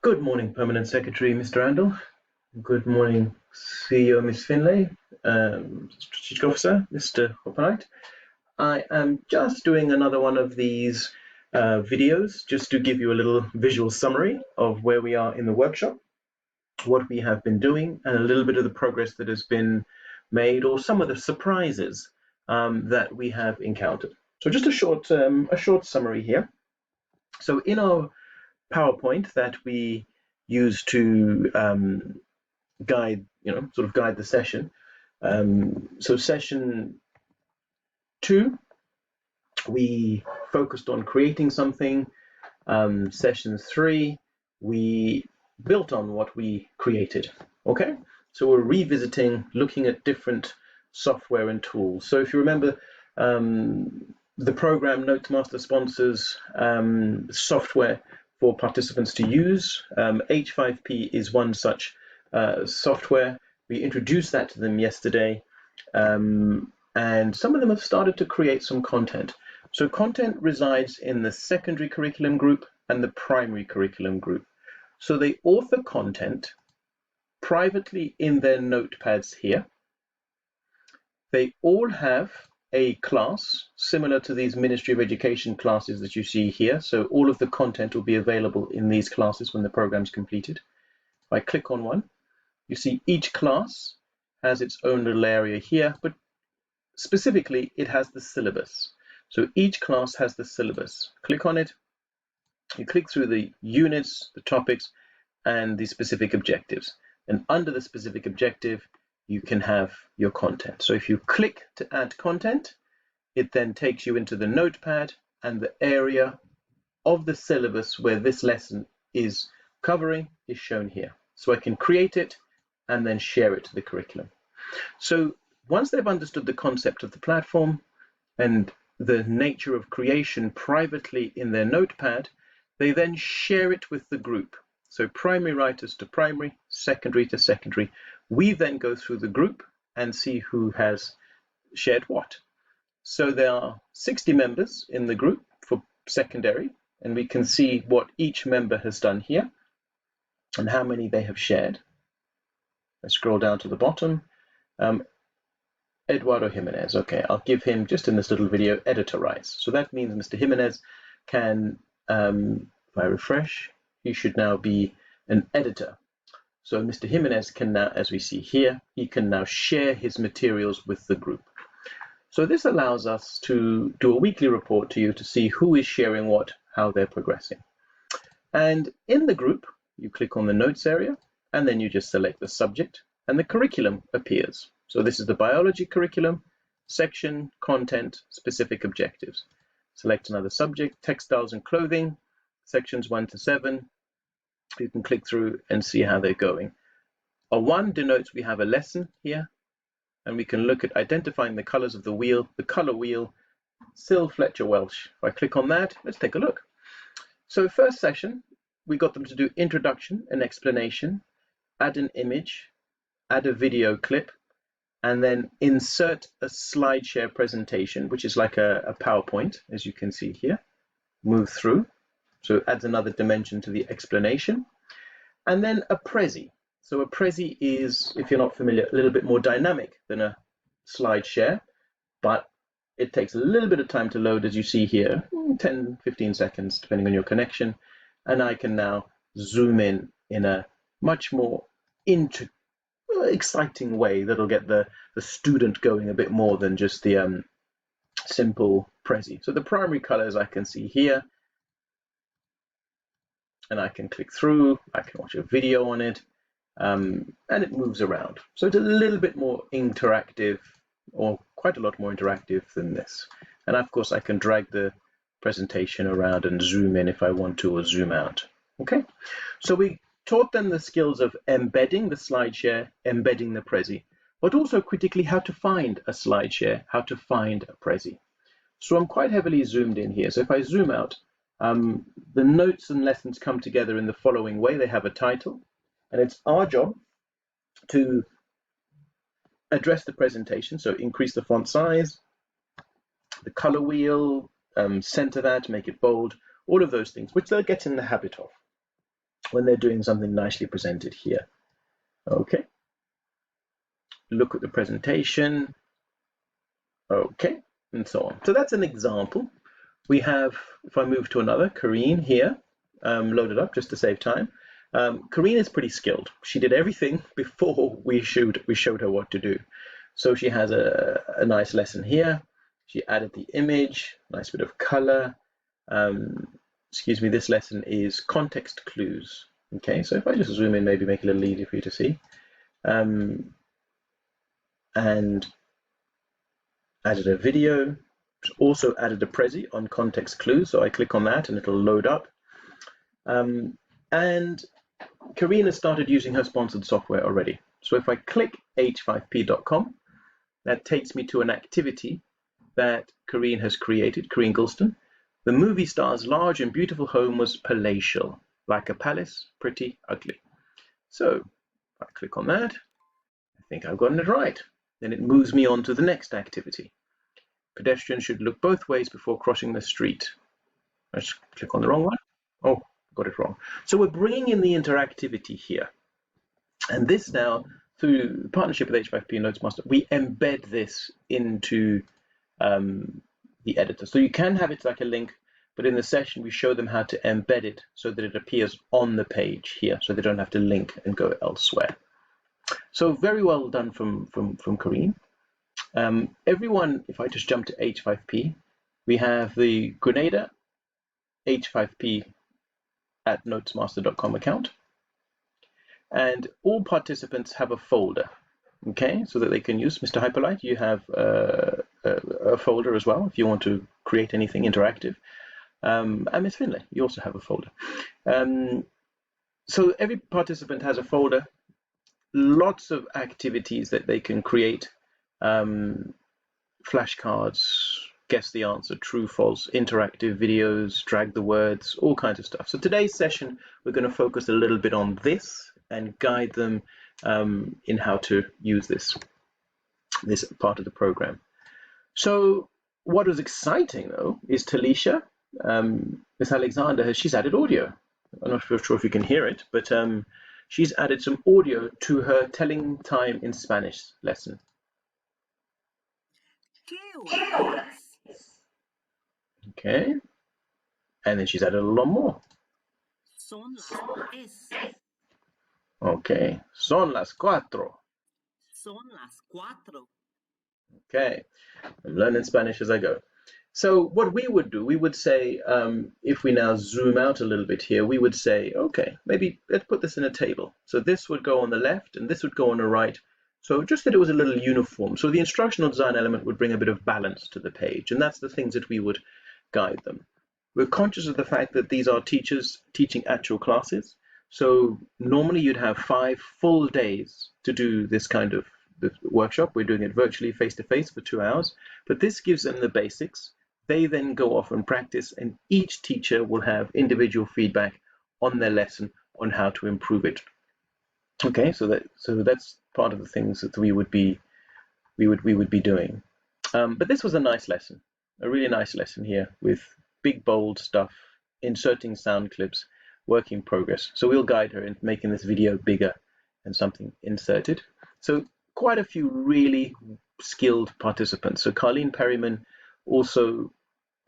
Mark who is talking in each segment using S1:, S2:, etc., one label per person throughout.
S1: Good morning, Permanent Secretary Mr. Andel. Good morning, CEO Ms. Finlay, Strategic Officer Mr. Hoppenheit. I am just doing another one of these videos just to give you a little visual summary of where we are in the workshop, what we have been doing, and a little bit of the progress that has been made or some of the surprises that we have encountered. So just a short summary here. So in our PowerPoint that we use to guide the session. So session 2, we focused on creating something. Session 3, we built on what we created. Okay, so we're revisiting, looking at different software and tools. So if you remember, the program NotesMaster sponsors software for participants to use. H5P is one such software. We introduced that to them yesterday, and some of them have started to create some content. So content resides in the secondary curriculum group and the primary curriculum group. So they author content privately in their notepads here. They all have a class similar to these Ministry of Education classes that you see here. So all of the content will be available in these classes when the program's completed. If I click on one, you see each class has its own little area here, but specifically it has the syllabus. So each class has the syllabus. Click on it, you click through the units, the topics, and the specific objectives. And under the specific objective, you can have your content. So if you click to add content, it then takes you into the notepad, and the area of the syllabus where this lesson is covering is shown here. So I can create it and then share it to the curriculum. So once they've understood the concept of the platform and the nature of creation privately in their notepad, they then share it with the group. So primary writers to primary, secondary to secondary. We then go through the group and see who has shared what. So there are 60 members in the group for secondary, and we can see what each member has done here and how many they have shared. Let's scroll down to the bottom. Eduardo Jimenez. Okay, I'll give him, just in this little video, editor rights. So that means Mr. Jimenez can, if I refresh, he should now be an editor. So Mr. Jimenez can now, as we see here, he can now share his materials with the group. So this allows us to do a weekly report to you to see who is sharing what, how they're progressing. And in the group, you click on the notes area, and then you just select the subject, and the curriculum appears. So this is the biology curriculum, section, content, specific objectives. Select another subject, textiles and clothing, sections 1 to 7. You can click through and see how they're going. A 1 denotes we have a lesson here, and we can look at identifying the colors of the wheel, the color wheel, Sil Fletcher Welsh. If I click on that, let's take a look. So first session, we got them to do introduction and explanation, add an image, add a video clip, and then insert a slide share presentation, which is like a PowerPoint, as you can see here. Move through. So it adds another dimension to the explanation. And then a Prezi. So a Prezi is, if you're not familiar, a little bit more dynamic than a slide share, but it takes a little bit of time to load, as you see here, 10, 15 seconds, depending on your connection. And I can now zoom in a much more exciting way that'll get the student going a bit more than just the simple Prezi. So the primary colors I can see here, and I can click through, I can watch a video on it, and it moves around. So it's a little bit more interactive, or quite a lot more interactive than this. And of course I can drag the presentation around and zoom in if I want to, or zoom out. Okay, so we taught them the skills of embedding the slide share, embedding the Prezi, but also critically how to find a slide share, how to find a Prezi. So I'm quite heavily zoomed in here. So if I zoom out, the notes and lessons come together in the following way. They have a title, and it's our job to address the presentation. So increase the font size, the color wheel, center that, make it bold, all of those things, which they'll get in the habit of. when they're doing something nicely presented here. Okay. Look at the presentation. Okay, and so on. So that's an example. We have, if I move to another, Karine here, loaded up just to save time. Karine is pretty skilled. She did everything before we showed her what to do. So she has a nice lesson here. She added the image, nice bit of color. Excuse me, this lesson is context clues. Okay, so if I just zoom in, maybe make it a little easier for you to see. And added a video, also added a Prezi on context clues. So I click on that and it'll load up. And Karine has started using her sponsored software already. So if I click h5p.com, that takes me to an activity that Karine has created, Karine Gulston. The movie star's large and beautiful home was palatial, like a palace, pretty ugly. So if I click on that, I think I've gotten it right. Then it moves me on to the next activity. Pedestrians should look both ways before crossing the street. I just click on the wrong one. Oh, got it wrong. So we're bringing in the interactivity here. And this now, through partnership with H5P and NotesMaster, we embed this into the editor. So you can have it like a link, but in the session, we show them how to embed it so that it appears on the page here, so they don't have to link and go elsewhere. So very well done from Karine. Everyone, if I just jump to H5P, we have the Grenada H5P at notesmaster.com account. And all participants have a folder, okay, so that they can use. Mr. Hyperlight, you have a folder as well if you want to create anything interactive. And Ms. Finlay, you also have a folder. So every participant has a folder, lots of activities that they can create, flashcards, guess the answer, true, false, interactive videos, drag the words, all kinds of stuff. So today's session, we're going to focus a little bit on this and guide them in how to use this part of the program. So what was exciting though is Talisha, Miss Alexander, she's added audio. I'm not sure if you can hear it, but she's added some audio to her telling time in Spanish lesson. Okay, and then she's added a lot more.
S2: Son las tres.
S1: Okay, son las cuatro.
S2: Son las cuatro.
S1: Okay, I'm learning Spanish as I go. So what we would do, we would say, if we now zoom out a little bit here, we would say, okay, maybe let's put this in a table. So this would go on the left and this would go on the right. So just that it was a little uniform. So the instructional design element would bring a bit of balance to the page. And that's the things that we would guide them. We're conscious of the fact that these are teachers teaching actual classes. So normally you'd have 5 full days to do this kind of workshop. We're doing it virtually face-to-face for 2 hours, but this gives them the basics. They then go off and practice, and each teacher will have individual feedback on their lesson on how to improve it. Okay, so that's part of the things that we would be doing. But this was a nice lesson, a really nice lesson here with big bold stuff, inserting sound clips, work in progress. So we'll guide her in making this video bigger and something inserted. So quite a few really skilled participants. So Carlene Perryman, also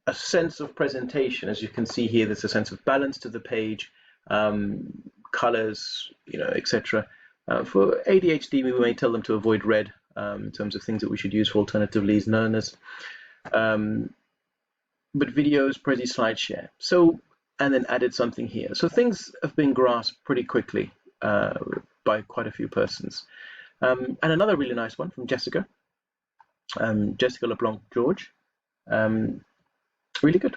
S1: a sense of presentation. As you can see here, there's a sense of balance to the page, colors, etc. For ADHD, we may tell them to avoid red in terms of things that we should use for alternative learners. But videos, Prezi, SlideShare. So, and then added something here. So things have been grasped pretty quickly by quite a few persons. And another really nice one from Jessica, Jessica LeBlanc-George, really good.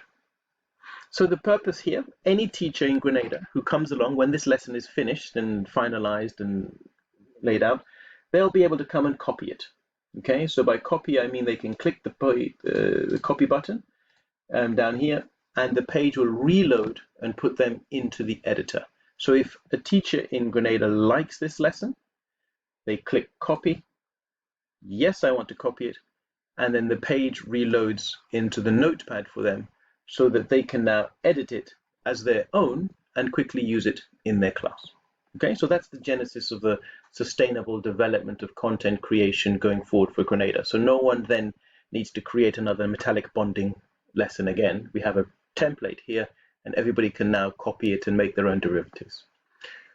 S1: So the purpose here, any teacher in Grenada who comes along when this lesson is finished and finalized and laid out, they'll be able to come and copy it. Okay, so by copy, I mean they can click the copy button down here, and the page will reload and put them into the editor. So if a teacher in Grenada likes this lesson, they click copy. Yes, I want to copy it. And then the page reloads into the notepad for them so that they can now edit it as their own and quickly use it in their class. Okay, so that's the genesis of the sustainable development of content creation going forward for Grenada. So no one then needs to create another metallic bonding lesson again. We have a template here, and everybody can now copy it and make their own derivatives.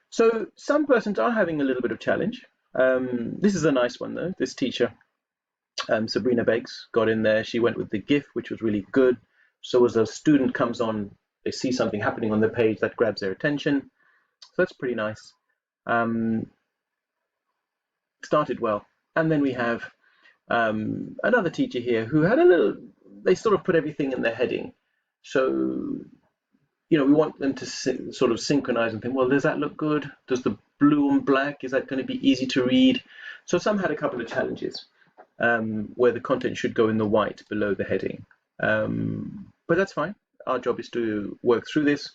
S1: So some persons are having a little bit of challenge. This is a nice one though. This teacher, Sabrina Beggs, got in there. She went with the GIF, which was really good. So as a student comes on, they see something happening on the page that grabs their attention. So that's pretty nice. Started well. And then we have another teacher here who had a little, they sort of put everything in their heading. So, you know, we want them to sort of synchronize and think, well, does that look good? Does the blue and black, is that going to be easy to read? So some had a couple of challenges where the content should go in the white below the heading. But that's fine. Our job is to work through this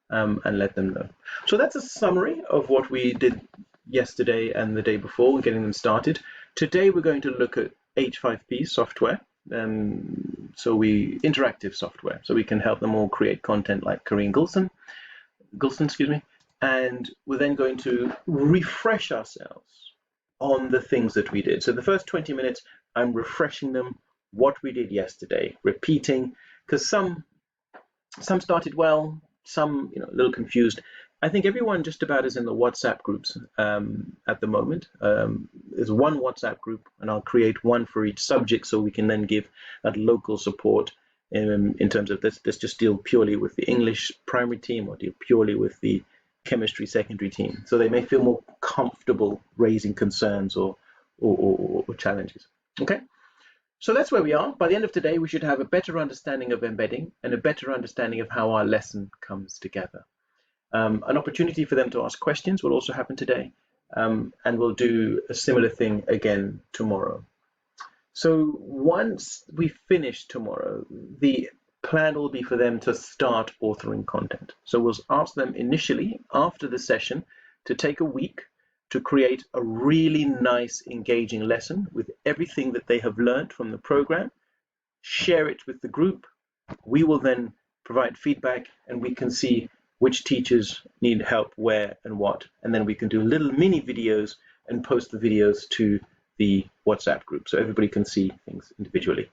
S1: and let them know. So that's a summary of what we did yesterday and the day before, getting them started. Today we're going to look at H5P software, interactive software, so we can help them all create content like Corinne Gulson, and we're then going to refresh ourselves on the things that we did. So the first 20 minutes, I'm refreshing them what we did yesterday, repeating, because some started well, some a little confused. I think everyone just about is in the WhatsApp groups at the moment. There's one WhatsApp group, and I'll create one for each subject so we can then give that local support in terms of let's just deal purely with the English primary team or deal purely with the chemistry secondary team. So they may feel more comfortable raising concerns or challenges. Okay, so that's where we are. By the end of today, we should have a better understanding of embedding and a better understanding of how our lesson comes together. An opportunity for them to ask questions will also happen today, and we'll do a similar thing again tomorrow. So once we finish tomorrow, the plan will be for them to start authoring content. So we'll ask them initially after the session to take a week to create a really nice, engaging lesson with everything that they have learned from the program, share it with the group. We will then provide feedback, and we can see which teachers need help where and what, and then we can do little mini videos and post the videos to the WhatsApp group so everybody can see things individually.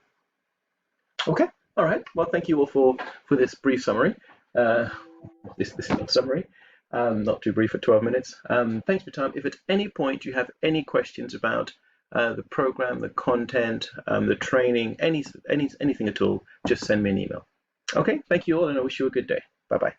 S1: Okay, all right. Well, thank you all for this brief summary. This is not summary, not too brief at 12 minutes. Thanks for your time. If at any point you have any questions about the program, the content, the training, anything at all, just send me an email. Okay, thank you all, and I wish you a good day. Bye-bye.